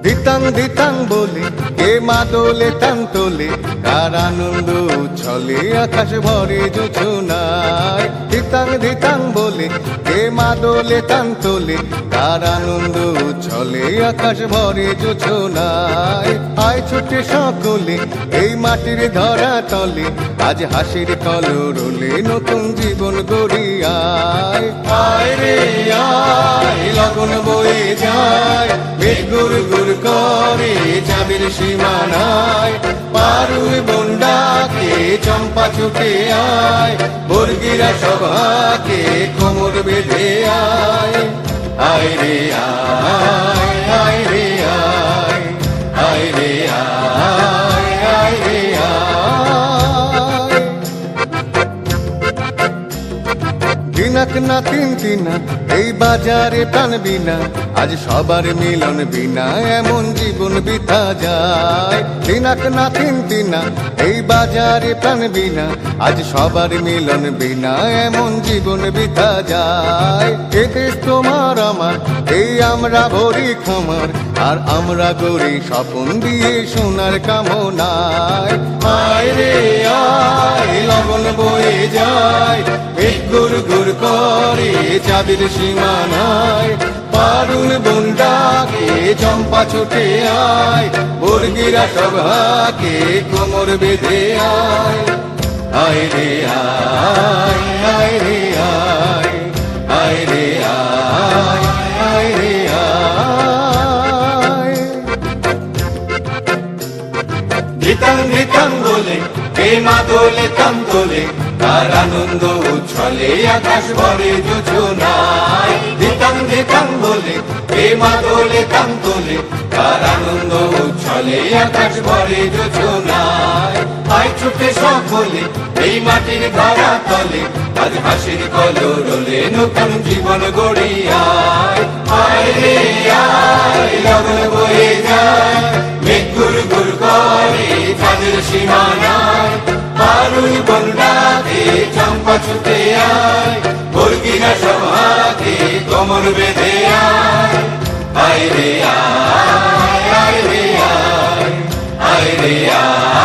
ধিতাং ধিতাং বলে কে মাদলে তাং তোলে, কার আনন্দ উচ্ছলে আকাশ ভরে জোছনায়। ধিতাং ধিতাং বলে কে মাদলে তাং তোলে, কার আনন্দ উচ্ছলে আকাশ ভরে জোছনায়। আয় ছুটে সকলে এই মাটির ধরা তলে, আজ হাসির কলরলে নতুন জীবন গড়ি আয়। আয় রে আয় লগন বয়ে যায়, মেঘ গুর গুর করে চাঁদের সীমানায়। পারুই বন্ডাকে চম্পা ছুটে আয়, বর্গিরা সভাকে কোমর বেঁধে আয়। আয় রে আয়, আয় রে আয়, আয় রে আয়, আয় রে আয়। দিনাক না তিন তিনা এই বাজারে প্রাণ বিনা, আজ সবার মিলন বিনা এমন জীবন বিতা যায়। দিনাক না তিন তিনা এই বাজারে প্রাণ বিনা, আজ সবার মিলন বিনা এমন জীবন বিতা যায়। এ দেশ তোমার আমার, এই আমরা ভরি খামার, আর আমরা গড়ি স্বপন দিয়ে সোনার কামনায়। আয় রে আয় লগন বয়ে যায়, মেঘ গুর গুর করে চাঁদের সীমানায়। পারুল বন্ডাকে চম্পা ছুটে আয়, বর্গিরা সভাকে কোমর বেঁধে আয়। আয় রে আয়, আয় রে আয়, আয় রে আয়, আয় রে আয়। ধিতাং ধিতাং বলে কে মাদলে তাং তোলে, তার আনন্দ উচ্ছলে আকাশ ভরে জোছনায়। ধিতাং ধিতাং বলে কে মাদলে তাং তোলে, তার আনন্দ উচ্ছলে আকাশ ভরে জোছনায়। আয় ছুটে সকলে এই মাটির ধরা তলে, আজ হাসির কলরলে নতুন জীবন গড়ি আয়। আয় রে আয় লগন বয়ে যায়, মেঘ গুর গুর করে চাঁদের সীমানায়। পারুই বন্ডাকে চম্পা ছুটে আয়, বর্গিরা সভাকে কোমর বেঁধে আয়। আয় রে আয়, আয় রে আয়, আয় রে আয়।